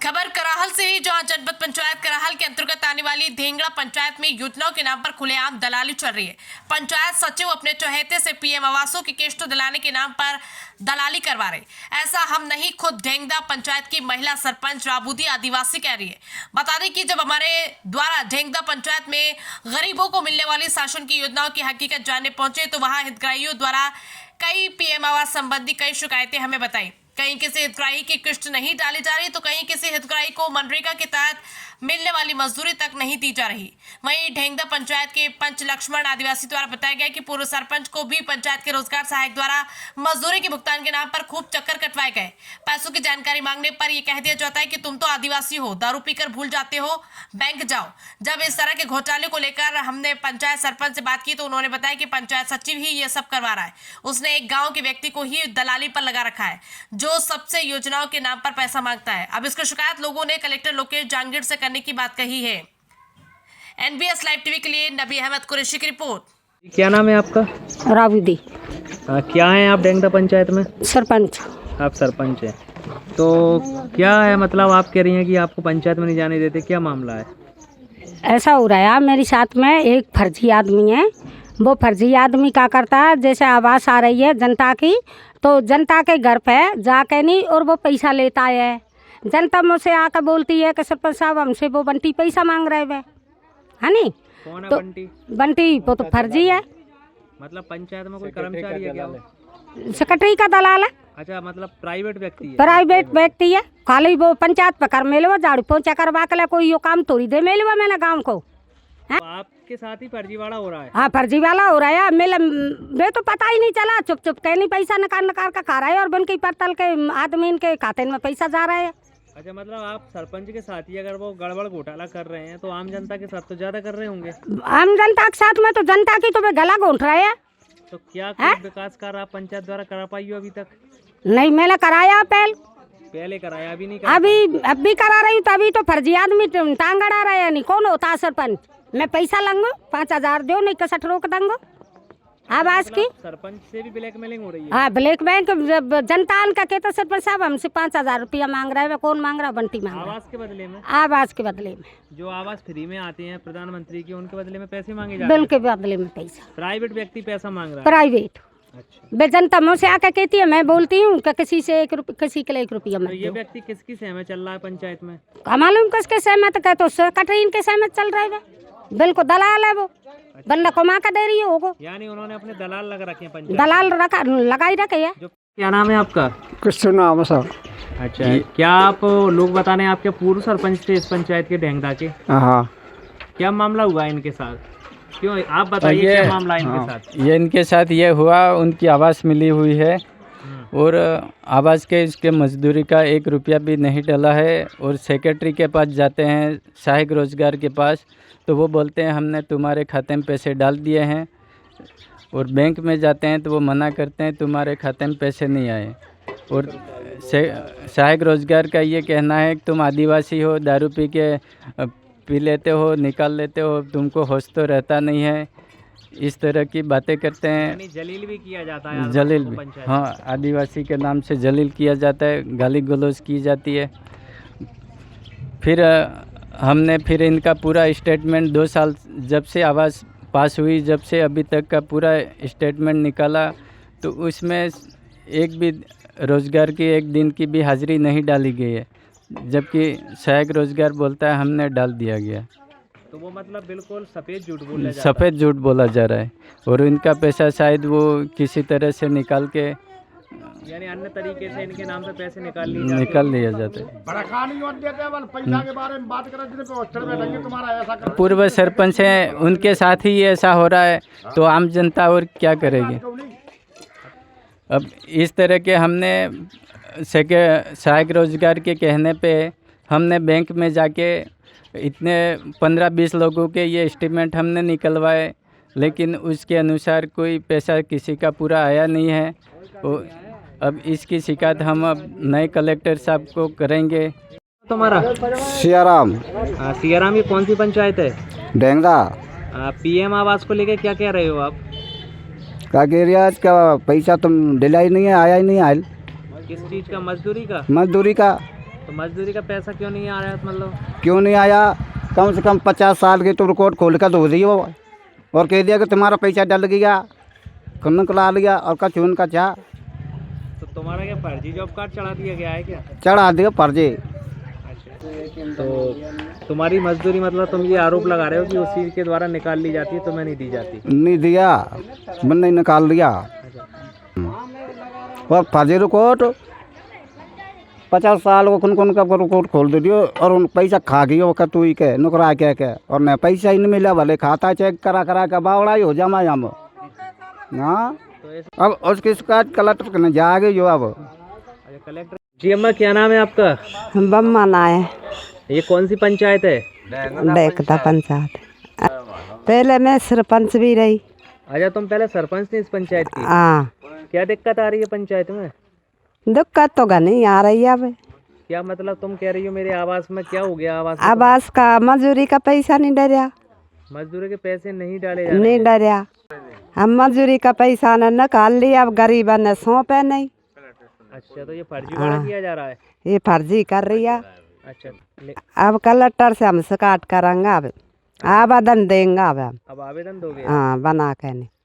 खबर कराहल से ही, जहां जनपद पंचायत कराहल के अंतर्गत आने वाली धेंगड़ा पंचायत में योजनाओं के नाम पर खुलेआम दलाली चल रही है। पंचायत सचिव अपने चहेते से पीएम आवासों की किस्त दिलाने के नाम पर दलाली करवा रहे। ऐसा हम नहीं, खुद ढेंगड़ा पंचायत की महिला सरपंच राबूदी आदिवासी कह रही है। बता दें कि जब हमारे द्वारा ढेंगड़ा पंचायत में गरीबों को मिलने वाली शासन की योजनाओं की हकीकत जानने पहुंचे तो वहां हितग्राहियों द्वारा कई पीएम आवास संबंधी कई शिकायतें हमें बताई। कहीं किसी हितग्राही की किस्त नहीं डाली जा रही तो कहीं किसी हितग्राही को मनरेगा के तहत मिलने वाली मजदूरी तक नहीं दी जा रही। वहीं ढेंगड़ा पंचायत के पंच लक्ष्मण आदिवासी द्वारा बताया गया कि पूर्व सरपंच को भी पंचायत के रोजगार सहायक द्वारा मजदूरी के भुगतान के नाम पर खूब चक्कर कटवाए गए। पैसों की जानकारी मांगने पर यह कह दिया जाता है कि तुम तो आदिवासी हो, दारू पीकर भूल जाते हो, बैंक जाओ। जब इस तरह के घोटाले को लेकर हमने पंचायत सरपंच से बात की तो उन्होंने बताया कि पंचायत सचिव ही ये सब करवा रहा है। उसने एक गाँव के व्यक्ति को ही दलाली पर लगा रखा है जो सबसे योजनाओं के नाम पर पैसा मांगता है। अब इसकी शिकायत लोगों ने कलेक्टर लोकेश जांगीर से करने की बात कही है। एनबीएस लाइव टीवी के लिए नबी अहमद कुरैशी की रिपोर्ट। क्या नाम है आपका? राबूदी। क्या है आप ढेंगड़ा पंचायत में? सरपंच। आप सरपंच हैं तो क्या है, मतलब आप कह रही हैं कि आपको पंचायत में नहीं जाने देते, क्या मामला है? ऐसा हो रहा है, मेरे साथ में एक फर्जी आदमी है। वो फर्जी आदमी क्या करता है, जैसे आवास आ रही है जनता की तो जनता के घर पे जाके नहीं और वो पैसा लेता है। जनता मुझसे आकर बोलती है कि सरपंच साहब हमसे वो बंटी पैसा मांग रहे हैं, है नी? कौन है तो बंटी? बंटी वो तो फर्जी है। मतलब पंचायत में कोई कर्मचारी है क्या? सेक्रेटरी का दलाल है। अच्छा, मतलब प्राइवेट व्यक्ति है? प्राइवेट व्यक्ति है। खाली वो पंचायत पे कर मेलवा, झाड़ू पोंछा करवा के कोई यो काम थोड़ी दे मेलवा मैंने गाँव को। तो आपके साथ ही फर्जीवाड़ा हो रहा है? हाँ, फर्जीवाला हो रहा है। मैं तो पता ही नहीं चला, चुप चुप के नहीं पैसा निकाल का खा रहा है और बनकी पत्तल के आदमी के खाते में पैसा जा रहा है। अच्छा, मतलब आप सरपंच के साथ ही अगर वो गड़बड़ घोटाला कर रहे हैं तो आम जनता के साथ तो ज्यादा कर रहे होंगे। आम जनता के साथ में तो जनता की तो गला घोंट रहा है। तो क्या कोई विकास कार्य आप पंचायत द्वारा करा पाई हो अभी तक? नहीं, मैंने कराया पहले कराया, अभी नहीं कराया? अब भी करा रही हूँ। तभी तो फर्जी आदमी टांग अड़ा रहा है। नहीं कौन होता है सरपंच? मैं पैसा लूंगा 5000 दो, नहीं कसट रोक दूंगा आवास की। सरपंच से भी ब्लैकमेलिंग हो रही है? हाँ, ब्लैक बैंक जनता का कहता सरपंच साहब हमसे 5000 रुपया मांग रहा है। कौन मांग रहा है? बंटी मांग रहा है। आवास के बदले में? आवास के बदले में। जो आवास फ्री में आते हैं प्रधानमंत्री के, उनके बदले में पैसे मांगे जाते बिल हैं? के बदले में पैसा। प्राइवेट व्यक्ति पैसा मांग रहा है? प्राइवेट। अच्छा, वे जनता मुझसे आकर कहती है, मैं बोलती हूँ कि किसी से किसी के लिए 1 रुपया मत तो ये दो। व्यक्ति किसकी सहमत चल रहा है पंचायत में? मालूम किसके सहमत कहते हो? कटरीन के सहमत चल रहा है। बिल्कुल दलाल है वो। बंदा कमा कर दे रही है वो। यानी उन्होंने अपने दलाल लगा रखे हैं पंचायत? दलाल लगाई रखे है। क्या नाम है आपका? कृष्ण नाम है सर। अच्छा, क्या आप लोग बताने हैं आपके पूर्व सरपंच थे इस पंचायत के ढेंगड़ा के? हाँ। क्या मामला हुआ इनके साथ? क्यों, आप बताइए क्या मामला इनके साथ? ये इनके साथ ये हुआ, उनकी आवास मिली हुई है और आवास के इसके मजदूरी का 1 रुपया भी नहीं डला है। और सेक्रेटरी के पास जाते हैं, सहायक रोजगार के पास, तो वो बोलते हैं हमने तुम्हारे खाते में पैसे डाल दिए हैं। और बैंक में जाते हैं तो वो मना करते हैं तुम्हारे खाते में पैसे नहीं आए। और सहायक रोजगार का ये कहना है कि तुम आदिवासी हो, दारू पी लेते हो, निकाल लेते हो, तुमको होश तो रहता नहीं है। इस तरह की बातें करते हैं। यानी जलील भी किया जाता है? जलील भी, हाँ, आदिवासी के नाम से जलील किया जाता है, गाली गलौज की जाती है। फिर हमने इनका पूरा स्टेटमेंट 2 साल जब से आवास पास हुई, जब से अभी तक का पूरा स्टेटमेंट निकाला तो उसमें एक भी रोज़गार की 1 दिन की भी हाजिरी नहीं डाली गई है, जबकि सहायक रोजगार बोलता है हमने डाल दिया गया। तो वो मतलब बिल्कुल सफ़ेद झूठ बोला जाता है? सफ़ेद झूठ बोला जा रहा है। और इनका पैसा शायद वो किसी तरह से निकाल के, यानी अन्य तरीके से इनके नाम से पैसे निकाल लिया जाता है। पूर्व सरपंच हैं, उनके साथ ही ऐसा हो रहा है तो आम जनता और क्या करेगी? अब इस तरह के हमने सहायक रोजगार के कहने पे हमने बैंक में जाके इतने 15-20 लोगों के ये एस्टीमेट हमने निकलवाए, लेकिन उसके अनुसार कोई पैसा किसी का पूरा आया नहीं है। अब इसकी शिकायत हम अब नए कलेक्टर साहब को करेंगे। तुम्हारा? सियाराम। सियाराम, ये कौन सी पंचायत है? ढेंगड़ा। पीएम आवास को लेकर क्या कह रहे हो आप? क्या कह रही है? का पैसा तुम दिला ही नहीं है, आया ही नहीं आयल। किस चीज़ का? मजदूरी का? मजदूरी का। तो मजदूरी का पैसा क्यों नहीं आ रहा है मतलब? क्यों नहीं आया? कम से कम 50 साल की तो रिकॉर्ड खोल कर दो दियो और कह दिया कि तुम्हारा पैसा डल गया, निकला लिया और कछ उनका चाह तो तुम्हारा क्या फर्जी जॉब कार्ड चढ़ा दिया गया है क्या? चढ़ा दिया फर्जी। तो तुम्हारी मजदूरी मतलब तुम ये आरोप लगा रहे हो कि उसी के द्वारा निकाल ली जाती है, तुम्हें नहीं दी जाती? नहीं दिया, मैंने निकाल लिया और फर्जी रिकॉर्ड 50 साल को खुन का रिकॉर्ड खोल दे दियो और उन पैसा खा गई वो तू ही के नुकरा के और न पैसा ही नहीं मिला, भले खाता चेक करा करा के बावड़ा ही हो जमा जम। हाँ अब उसकी शिकायत कलेक्टर करने जा गई जो अब। कलेक्टर जी। अम्मा क्या नाम है आपका? बम्मा ना है, ये कौन सी पंचायत है? देखता पंचायत। पहले मैं सरपंच भी रही। अच्छा, तुम पहले सरपंच थी इस पंचायत की? हाँ। क्या दिक्कत आ रही है पंचायत में? दिक्कत तो घनी आ रही है। अब क्या मतलब तुम कह रही हो मेरे आवास में क्या हो गया? आवास का मजदूरी का पैसा नहीं डरिया, मजदूरी के पैसे नहीं डाले नहीं डरिया। हम मजदूरी का पैसा न निकाल लिया, अब गरीब ने सौंपे नहीं। अच्छा, तो ये फर्जीवाड़ा किया जा रहा है? ये फर्जी कर रही है। अच्छा, अब कलेक्टर से हम शिकायत करेंगे, अब आवेदन देंगे। अब अब आवेदन दोगे? हाँ, बना के नहीं।